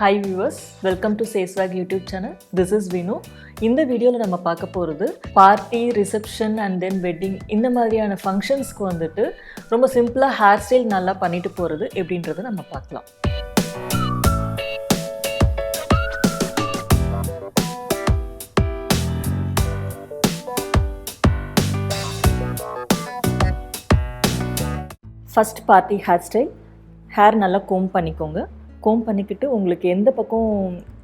Hi viewers, welcome to Sayswag YouTube channel. This is Vinu. இந்த வீடியோவில் நம்ம பார்க்க போகிறது party, reception and then wedding இந்த மாதிரியான ஃபங்க்ஷன்ஸ்க்கு வந்துட்டு ரொம்ப சிம்பிளாக ஹேர் ஸ்டைல் நல்லா பண்ணிட்டு போகிறது எப்படின்றத நம்ம பார்க்கலாம். First party hair style. Hair நல்லா கோம் பண்ணிக்கோங்க. கோம் பண்ணிக்கிட்டு உங்களுக்கு எந்த பக்கம்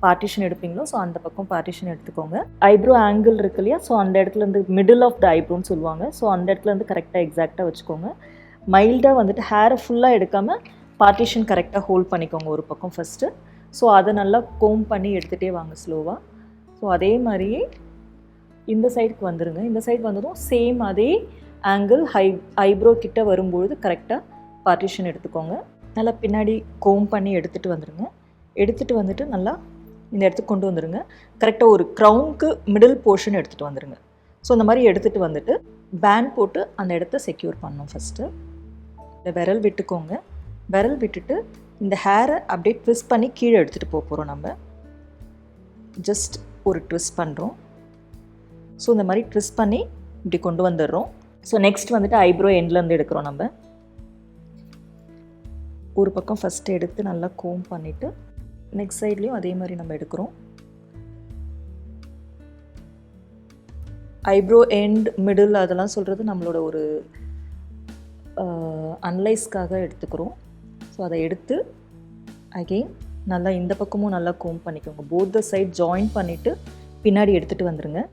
பார்ட்டிஷன் எடுப்பீங்களோ ஸோ அந்த பக்கம் பார்ட்டிஷன் எடுத்துக்கோங்க. ஐப்ரோ ஆங்கிள் இருக்கு இல்லையா, ஸோ அந்த இடத்துலேருந்து மிடில் ஆஃப் த ஐப்ரோன்னு சொல்லுவாங்க. ஸோ அந்த இடத்துலேருந்து கரெக்டாக எக்ஸாக்டாக வச்சுக்கோங்க. மைல்டாக வந்துட்டு ஹேரை ஃபுல்லாக எடுக்காமல் பார்ட்டிஷன் கரெக்டாக ஹோல்ட் பண்ணிக்கோங்க ஒரு பக்கம் ஃபஸ்ட்டு. ஸோ அதை நல்லா கோம் பண்ணி எடுத்துகிட்டே வாங்க ஸ்லோவாக. ஸோ அதே மாதிரியே இந்த சைடுக்கு வந்துடுங்க. இந்த சைடு வந்ததும் சேம் அதே ஆங்கிள் ஐப்ரோ கிட்ட வரும்பொழுது கரெக்டாக பார்ட்டிஷன் எடுத்துக்கோங்க. நல்லா பின்னாடி கோம் பண்ணி எடுத்துகிட்டு வந்துடுங்க. எடுத்துகிட்டு வந்துட்டு நல்லா இந்த இடத்துக்கு கொண்டு வந்துடுங்க. கரெக்டாக ஒரு க்ரௌனுக்கு மிடில் போர்ஷன் எடுத்துகிட்டு வந்துடுங்க. ஸோ இந்த மாதிரி எடுத்துகிட்டு வந்துட்டு பேண்ட் போட்டு அந்த இடத்த செக்யூர் பண்ணணும். ஃபஸ்ட்டு இந்த விரல் விட்டுக்கோங்க. விரல் விட்டுட்டு இந்த ஹேரை அப்படியே ட்விஸ்ட் பண்ணி கீழே எடுத்துகிட்டு போகிறோம். நம்ம ஜஸ்ட் ஒரு ட்விஸ்ட் பண்ணுறோம். ஸோ இந்த மாதிரி ட்விஸ்ட் பண்ணி இப்படி கொண்டு வந்துடுறோம். ஸோ நெக்ஸ்ட் வந்துட்டு ஐப்ரோ எண்ட்லேருந்து எடுக்கிறோம். நம்ம ஒரு பக்கம் ஃபஸ்ட்டு எடுத்து நல்லா கோம் பண்ணிவிட்டு நெக்ஸ்ட் சைட்லேயும் அதே மாதிரி நம்ம எடுக்கிறோம். ஐப்ரோ எண்ட் மிடில் அதெல்லாம் சொல்கிறது நம்மளோட ஒரு அனலைஸ்க்காக எடுத்துக்கிறோம். ஸோ அதை எடுத்து அகெயின் நல்லா இந்த பக்கமும் நல்லா கோம் பண்ணிக்கோங்க. போத் த சைட் ஜாயின் பண்ணிவிட்டு பின்னாடி எடுத்துகிட்டு வந்துடுங்க.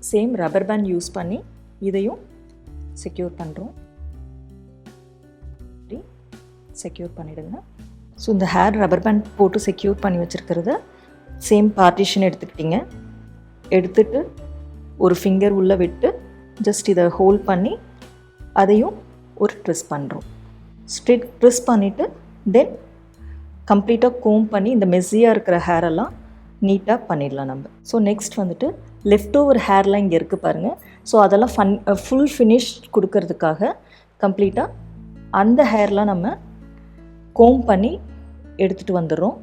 சேம் ரப்பர் பேண்ட் யூஸ் பண்ணி இதையும் செக்யூர் பண்ணுறோம். செக்யூர் பண்ணிவிடுங்க. ஸோ இந்த ஹேர் ரப்பர் பேண்ட் போட்டு செக்யூர் பண்ணி வச்சுருக்கிறத சேம் பார்ட்டிஷன் எடுத்துக்கிட்டிங்க. எடுத்துட்டு ஒரு ஃபிங்கர் உள்ளே விட்டு ஜஸ்ட் இதை ஹோல்ட் பண்ணி அதையும் ஒரு ட்விஸ்ட் பண்ணுறோம். ஸ்ட்ரிட் ட்விஸ்ட் பண்ணிவிட்டு தென் கம்ப்ளீட்டாக கோம் பண்ணி இந்த மெஸ்ஸியாக இருக்கிற ஹேரெல்லாம் நீட்டாக பண்ணிடலாம் நம்ம. ஸோ நெக்ஸ்ட் வந்துட்டு லெஃப்ட் ஓவர் ஹேர்லாம் இங்கே இருக்குது பாருங்கள். ஸோ அதெல்லாம் ஃபுல் ஃபினிஷ் கொடுக்கறதுக்காக கம்ப்ளீட்டாக அந்த ஹேர்லாம் நம்ம கோம் பண்ணி எடுத்துகிட்டு வந்துடுறோம்.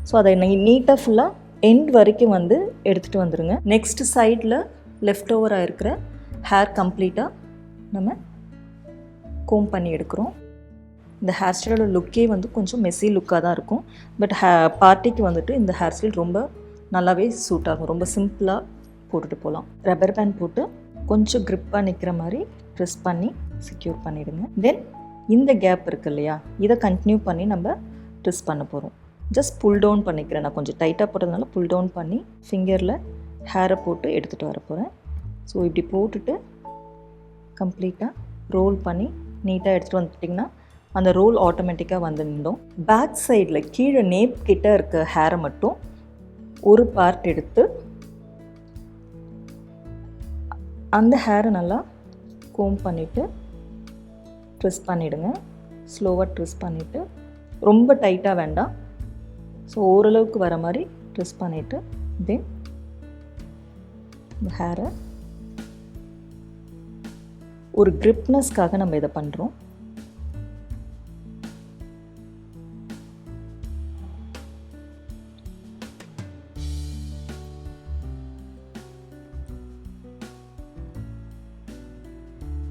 ஸோ அதை நீட்டாக ஃபுல்லாக எண்ட் வரைக்கும் வந்து எடுத்துகிட்டு வந்துடுங்க. நெக்ஸ்ட் சைடில் லெஃப்ட் ஓவராக இருக்கிற ஹேர் கம்ப்ளீட்டாக நம்ம கோம் பண்ணி எடுக்கிறோம். இந்த ஹேர் ஸ்டைலோட லுக்கே வந்து கொஞ்சம் மெஸ்ஸி லுக்காக தான் இருக்கும். பட் பார்ட்டிக்கு வந்துட்டு இந்த ஹேர் ஸ்டைல் ரொம்ப நல்லாவே சூட் ஆகும். ரொம்ப சிம்பிளாக போட்டுட்டு போகலாம். ரப்பர் பேண்ட் போட்டு கொஞ்சம் க்ரிப்பாக நிற்கிற மாதிரி ப்ரெஸ் பண்ணி செக்யூர் பண்ணிவிடுங்க. தென் இந்த கேப் இருக்குது இல்லையா, இதை கண்டினியூ பண்ணி நம்ம ட்விஸ்ட் பண்ண போகிறோம். ஜஸ்ட் புல் டவுன் பண்ணிக்கிறேன். நான் கொஞ்சம் டைட்டாக போட்டதுனால புல் டவுன் பண்ணி ஃபிங்கரில் ஹேரை போட்டு எடுத்துகிட்டு வர போகிறேன். ஸோ இப்படி போட்டுட்டு கம்ப்ளீட்டாக ரோல் பண்ணி நீட்டாக எடுத்துகிட்டு வந்துட்டிங்கன்னா அந்த ரோல் ஆட்டோமேட்டிக்காக வந்து நின்றோம். பேக் சைடில் கீழே நேப் கிட்ட இருக்க ஹேரை மட்டும் ஒரு பார்ட் எடுத்து அந்த ஹேரை நல்லா கோம் பண்ணிவிட்டு ட்விஸ்ட் பண்ணிவிடுங்க. ஸ்லோவாக ட்விஸ்ட் பண்ணிவிட்டு ரொம்ப டைட்டாக வேண்டாம். ஸோ ஓரளவுக்கு வர மாதிரி ட்விஸ்ட் பண்ணிவிட்டு தென் இந்த ஹேரை ஒரு க்ரிப்னஸ்க்காக நம்ம இதை பண்ணுறோம்.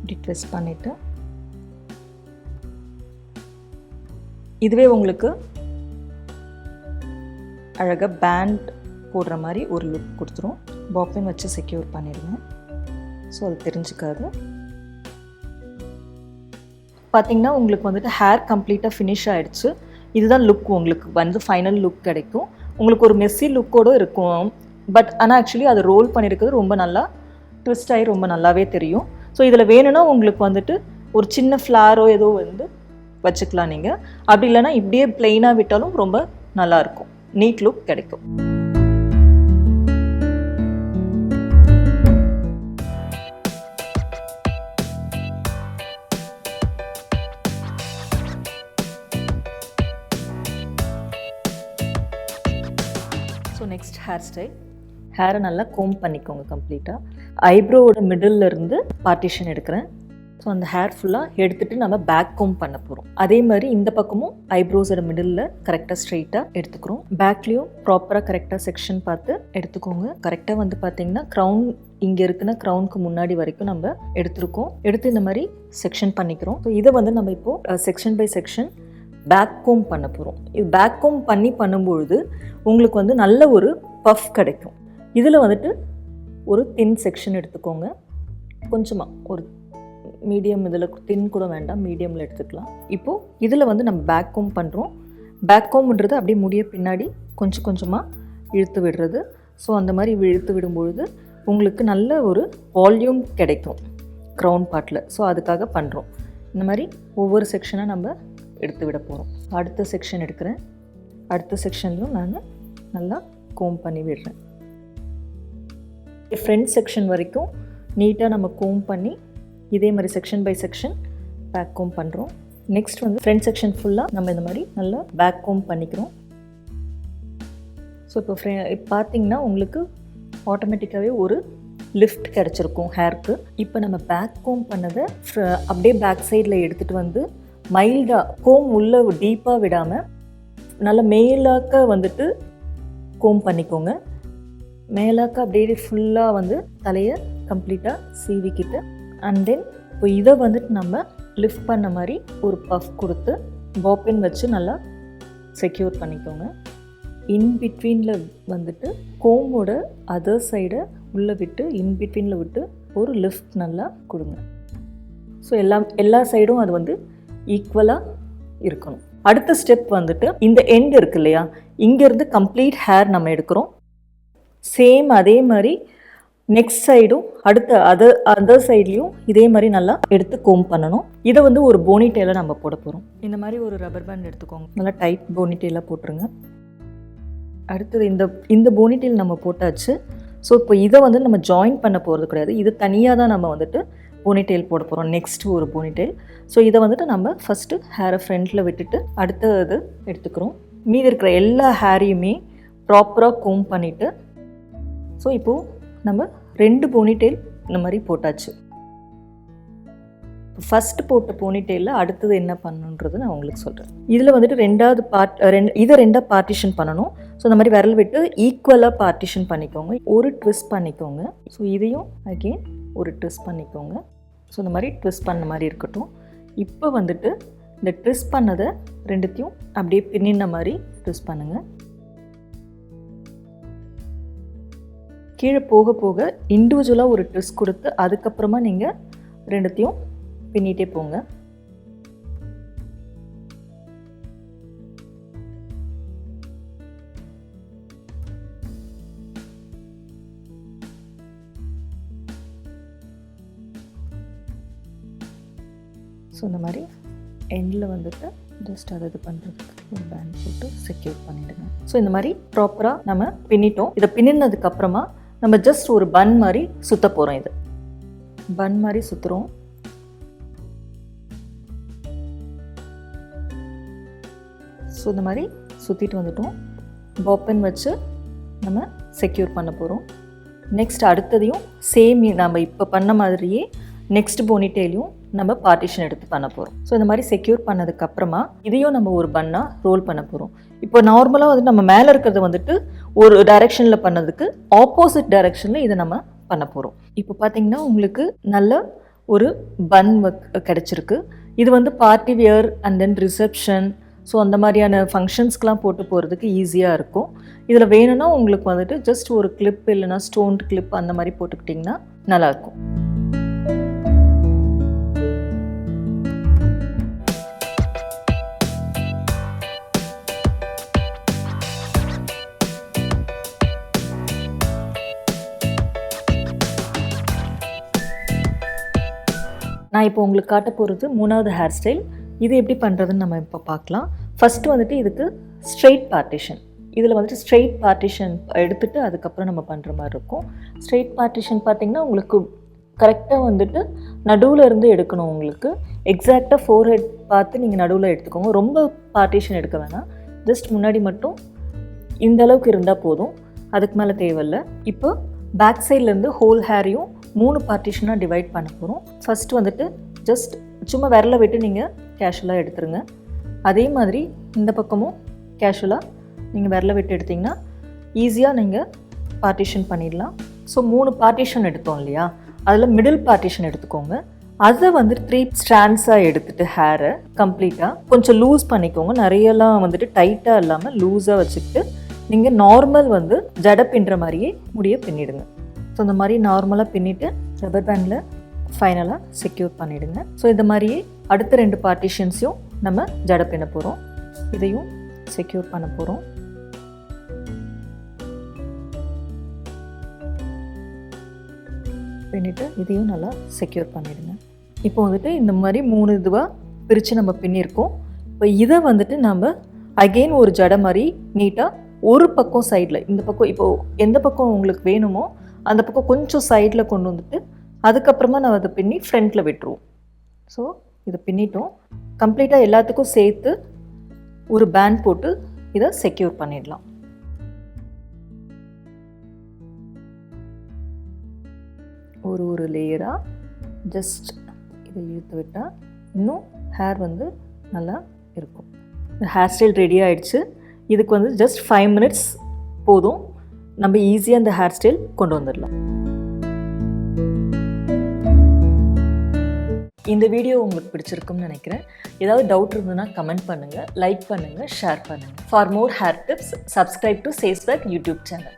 இப்படி ட்விஸ்ட் பண்ணிவிட்டு இதுவே உங்களுக்கு அழகாக பேண்ட் போடுற மாதிரி ஒரு லுக் கொடுத்துரும். பாப்பின் வச்சு செக்யூர் பண்ணிடுங்க. ஸோ அது தெரிஞ்சுக்காது. பார்த்திங்கன்னா உங்களுக்கு வந்துட்டு ஹேர் கம்ப்ளீட்டாக ஃபினிஷ் ஆகிடுச்சு. இதுதான் லுக் உங்களுக்கு வந்து ஃபைனல் லுக் கிடைக்கும். உங்களுக்கு ஒரு மெஸ்ஸி லுக்கோடு இருக்கும். பட் ஆனால் ஆக்சுவலி அதை ரோல் பண்ணியிருக்கிறது ரொம்ப நல்லா ட்விஸ்ட் ஆகி ரொம்ப நல்லாவே தெரியும். ஸோ இதில் வேணும்னா உங்களுக்கு வந்துட்டு ஒரு சின்ன ஃப்ளாரோ ஏதோ வந்து வச்சுக்கலாம் நீங்கள். அப்படி இல்லைனா இப்படியே பிளெயினாக விட்டாலும் ரொம்ப நல்லாயிருக்கும். நீட் லுக் கிடைக்கும். So next hair style. ஹேரை நல்லா கோம் பண்ணிக்கோங்க கம்ப்ளீட்டாக. ஐப்ரோவோட மிடில் இருந்து பார்ட்டிஷன் எடுக்கிறேன். ஸோ அந்த ஹேர் ஃபுல்லாக எடுத்துகிட்டு நம்ம பேக் கோம் பண்ண போகிறோம். அதே மாதிரி இந்த பக்கமும் ஐப்ரோஸோட மிடில் கரெக்டாக ஸ்ட்ரைட்டாக எடுத்துக்கிறோம். பேக்லேயும் ப்ராப்பராக கரெக்டாக செக்ஷன் பார்த்து எடுத்துக்கோங்க. கரெக்டாக வந்து பார்த்தீங்கன்னா க்ரௌன் இங்கே இருக்குன்னா க்ரௌனுக்கு முன்னாடி வரைக்கும் நம்ம எடுத்துருக்கோம். எடுத்து இந்த மாதிரி செக்ஷன் பண்ணிக்கிறோம். ஸோ இதை வந்து நம்ம இப்போது section by section back comb பண்ண போகிறோம். இது பேக் கோம் பண்ணும்பொழுது உங்களுக்கு வந்து நல்ல ஒரு பஃப் கிடைக்கும். இதில் வந்துட்டு ஒரு தின் செக்ஷன் எடுத்துக்கோங்க. கொஞ்சமாக ஒரு மீடியம், இதில் தின் கூட வேண்டாம், மீடியமில் எடுத்துக்கலாம். இப்போது இதில் வந்து நம்ம பேக் கோம் பண்ணுறோம். பேக் கோம்ன்றது அப்படியே முடிய பின்னாடி கொஞ்சம் கொஞ்சமாக இழுத்து விடுறது. ஸோ அந்த மாதிரி இழுத்து விடும்பொழுது உங்களுக்கு நல்ல ஒரு வால்யூம் கிடைக்கும் க்ரௌன் பார்ட்டில். ஸோ அதுக்காக பண்ணுறோம். இந்த மாதிரி ஒவ்வொரு செக்ஷனாக நம்ம எடுத்து விட போகிறோம். அடுத்த செக்ஷன் எடுக்கிறேன். அடுத்த செக்ஷன்லையும் நான் நல்லா கோம் பண்ணி விடுறேன். ஃப்ரண்ட் செக்ஷன் வரைக்கும் நீட்டாக நம்ம கோம் பண்ணி இதே மாதிரி section by section back comb பண்ணுறோம். நெக்ஸ்ட் வந்து ஃப்ரண்ட் செக்ஷன் ஃபுல்லாக நம்ம இந்த மாதிரி நல்லா பேக் கோம் பண்ணிக்கிறோம். ஸோ இப்போ பார்த்தீங்கன்னா உங்களுக்கு ஆட்டோமேட்டிக்காகவே ஒரு லிஃப்ட் கிடச்சிருக்கும் ஹேருக்கு. இப்போ நம்ம பேக் கோம் பண்ணதை அப்படியே பேக் சைடில் எடுத்துகிட்டு வந்து மைல்டாக கோம் உள்ளே டீப்பாக விடாமல் நல்லா மேலாக்க வந்துட்டு கோம் பண்ணிக்கோங்க. மேலாக்க அப்படியே ஃபுல்லாக வந்து தலையை கம்ப்ளீட்டாக சீவிக்கிட்டு அண்ட் தென் இப்போ இதை வந்துட்டு நம்ம லிஃப்ட் பண்ண மாதிரி ஒரு பஃப் கொடுத்து பாப்பின் வச்சு நல்லா செக்யூர் பண்ணிக்கோங்க. இன்பிட்வீனில் வந்துட்டு கோமோட அதர் சைடை உள்ளே விட்டு இன்பிட்வீனில் விட்டு ஒரு லிஃப்ட் நல்லா கொடுங்க. ஸோ எல்லா சைடும் அது வந்து ஈக்குவலாக இருக்கணும். அடுத்த ஸ்டெப் வந்துட்டு இந்த எண்ட் இருக்கு இல்லையா, இங்கேருந்து கம்ப்ளீட் ஹேர் நம்ம எடுக்கிறோம். சேம் அதே மாதிரி நெக்ஸ்ட் சைடும் அடுத்த அதர் சைட்லேயும் இதே மாதிரி நல்லா எடுத்து கோம் பண்ணணும். இதை வந்து ஒரு போனி டெயிலை நம்ம போட போகிறோம். இந்த மாதிரி ஒரு ரப்பர் பேண்ட் எடுத்துக்கோங்க. நல்லா டைட் போனி டெயிலாக போட்டுருங்க. அடுத்தது இந்த போனி டெயில் நம்ம போட்டாச்சு. ஸோ இப்போ இதை வந்து நம்ம ஜாயின் பண்ண போகிறது கிடையாது. இது தனியாக தான் நம்ம வந்துட்டு போனி டெயில் போட போகிறோம். நெக்ஸ்ட் ஒரு போனி டெயில். ஸோ இதை வந்துட்டு நம்ம ஃபஸ்ட்டு ஹேரை ஃப்ரண்ட்டில் விட்டுட்டு அடுத்தது எடுத்துக்கிறோம். மீதி இருக்கிற எல்லா ஹேரையுமே ப்ராப்பராக கோம் பண்ணிவிட்டு ஸோ இப்போது நம்ம 2 போனி டெயில் இந்த மாதிரி போட்டாச்சு. ஃபஸ்ட்டு போட்ட போனி டெயிலில் அடுத்தது என்ன பண்ணணுன்றது நான் உங்களுக்கு சொல்கிறேன். இதில் வந்துட்டு இதை ரெண்டாக பார்ட்டிஷன் பண்ணணும். ஸோ இந்த மாதிரி விரல் விட்டு ஈக்குவலாக பார்ட்டிஷன் பண்ணிக்கோங்க. ஒரு ட்விஸ்ட் பண்ணிக்கோங்க. ஸோ இதையும் அகெயின் ஒரு ட்விஸ்ட் பண்ணிக்கோங்க. ஸோ இந்த மாதிரி ட்விஸ்ட் பண்ண மாதிரி இருக்கட்டும். இப்போ வந்துட்டு இந்த ட்விஸ்ட் பண்ணதை ரெண்டுத்தையும் அப்படியே பின்னின மாதிரி ட்விஸ்ட் பண்ணுங்கள். கீழே போக போக இண்டிவிஜுவலாக ஒரு ட்விஸ்ட் கொடுத்து அதுக்கப்புறமா நீங்கள் ரெண்டுத்தையும் பின்னிட்டே போங்க. ஸோ இந்த மாதிரி எண்டில் வந்துட்டு ஜஸ்ட் அதை இது பண்ணுறதுக்கு ஒரு பேண்ட் போட்டு செக்யூர் பண்ணிவிடுங்க. ஸோ இந்த மாதிரி ப்ராப்பராக நம்ம பின்னிட்டோம். இதை பின்னினதுக்கப்புறமா நம்ம ஜஸ்ட் ஒரு பன் மாதிரி சுற்ற போகிறோம். இது பன் மாதிரி சுற்றுறோம். ஸோ இந்த மாதிரி சுற்றிட்டு வந்துட்டோம். பாப்பன் வச்சு நம்ம செக்யூர் பண்ண போகிறோம். நெக்ஸ்ட் அடுத்ததையும் சேம் நம்ம இப்போ பண்ண மாதிரியே நெக்ஸ்ட் போனிடெயிலையும் நம்ம பார்ட்டிஷன் எடுத்து பண்ண போகிறோம். ஸோ இந்த மாதிரி செக்யூர் பண்ணதுக்கப்புறமா இதையும் நம்ம ஒரு பன்னாக ரோல் பண்ண போகிறோம். இப்போ நார்மலாக வந்து நம்ம மேலே இருக்கிறத வந்துட்டு ஒரு டைரெக்ஷனில் பண்ணதுக்கு ஆப்போசிட் டைரெக்ஷனில் இதை நம்ம பண்ண போகிறோம். இப்போ பார்த்தீங்கன்னா உங்களுக்கு நல்ல ஒரு பன் கிடச்சிருக்கு. இது வந்து party wear and then reception, so அந்த மாதிரியான ஃபங்க்ஷன்ஸ்க்கெலாம் போட்டு போகிறதுக்கு ஈஸியாக இருக்கும். இதில் வேணும்னா உங்களுக்கு வந்துட்டு ஜஸ்ட் ஒரு கிளிப் இல்லைனா ஸ்டோன்ட் கிளிப் அந்த மாதிரி போட்டுக்கிட்டிங்கன்னா நல்லாயிருக்கும். நான் இப்போ உங்களுக்கு காட்ட போகிறது 3வது ஹேர் ஸ்டைல். இது எப்படி பண்ணுறதுன்னு நம்ம இப்போ பார்க்கலாம். ஃபஸ்ட்டு வந்துட்டு இதுக்கு ஸ்ட்ரெயிட் பார்ட்டிஷன். இதில் வந்துட்டு ஸ்ட்ரெயிட் பார்ட்டிஷன் எடுத்துகிட்டு அதுக்கப்புறம் நம்ம பண்ணுற மாதிரி இருக்கும். ஸ்ட்ரெயிட் பார்ட்டிஷன் பார்த்திங்கன்னா உங்களுக்கு கரெக்டாக வந்துட்டு நடுவில் இருந்து எடுக்கணும். உங்களுக்கு எக்ஸாக்டாக ஃபோர்ஹெட் பார்த்து நீங்கள் நடுவில் எடுத்துக்கோங்க. ரொம்ப பார்ட்டிஷன் எடுக்க வேணாம். ஜஸ்ட் முன்னாடி மட்டும் இந்த அளவுக்கு இருந்தால் போதும், அதுக்கு மேலே தேவையில்லை. இப்போ பேக் சைட்லேருந்து ஹோல் ஹேரையும் 3 பார்ட்டிஷனாக டிவைட் பண்ண போகிறோம். ஃபஸ்ட்டு வந்துட்டு ஜஸ்ட் சும்மா விரல விட்டு நீங்கள் கேஷுவலாக எடுத்துருங்க. அதே மாதிரி இந்த பக்கமும் கேஷுவலாக நீங்கள் விரல விட்டு எடுத்திங்கன்னா ஈஸியாக நீங்கள் பார்ட்டிஷன் பண்ணிடலாம். ஸோ 3 பார்ட்டிஷன் எடுத்தோம் இல்லையா, அதில் மிடில் பார்ட்டிஷன் எடுத்துக்கோங்க. அதை வந்துட்டு 3 ஸ்ட்ராண்ட்ஸாக எடுத்துகிட்டு ஹேரை கம்ப்ளீட்டாக கொஞ்சம் லூஸ் பண்ணிக்கோங்க. நிறையெல்லாம் வந்துட்டு டைட்டாக இல்லாமல் லூஸாக வச்சுக்கிட்டு நீங்கள் நார்மல் வந்து ஜடை பின்னுற மாதிரியே முடிய பின்னிடுங்க. ஸோ இந்த மாதிரி நார்மலாக பின்னிட்டு ரப்பர் பேண்டில் ஃபைனலாக செக்யூர் பண்ணிவிடுங்க. ஸோ இந்த மாதிரியே அடுத்த 2 பார்ட்டிஷன்ஸையும் நம்ம ஜடை பின்ன போகிறோம். இதையும் செக்யூர் பண்ண போகிறோம். பின்னிட்டு இதையும் நல்லா செக்யூர் பண்ணிவிடுங்க. இப்போ வந்துட்டு இந்த மாதிரி 3 இதுவாக பிரித்து நம்ம பின்னிருக்கோம். இப்போ இதை வந்துட்டு நம்ம அகெயின் ஒரு ஜடை மாதிரி நீட்டாக ஒரு பக்கம் சைடில், இந்த பக்கம் இப்போது எந்த பக்கம் உங்களுக்கு வேணுமோ அந்த பக்கம் கொஞ்சம் சைடில் கொண்டு வந்துட்டு அதுக்கப்புறமா நம்ம அதை பின்னி ஃப்ரண்ட்டில் விட்டுருவோம். ஸோ இதை பின்னிட்டோம். கம்ப்ளீட்டாக எல்லாத்துக்கும் சேர்த்து ஒரு பேண்ட் போட்டு இதை செக்யூர் பண்ணிடலாம். ஒரு லேயராக ஜஸ்ட் இதை இழுத்து விட்டால் இன்னும் ஹேர் வந்து நல்லா இருக்கும். ஹேர் ஸ்டைல் ரெடி ஆகிடுச்சு. இதுக்கு வந்து ஜஸ்ட் 5 minutes போதும். நம்ம ஈஸியாக அந்த ஹேர் ஸ்டைல் கொண்டு வந்துடலாம். இந்த வீடியோ உங்களுக்கு பிடிச்சிருக்கும்னு நினைக்கிறேன். ஏதாவது டவுட் இருந்ததுன்னா கமெண்ட் பண்ணுங்கள், லைக் பண்ணுங்கள், ஷேர் பண்ணுங்கள். For more hair tips subscribe to சேஸ்பேக் யூடியூப் சேனல்.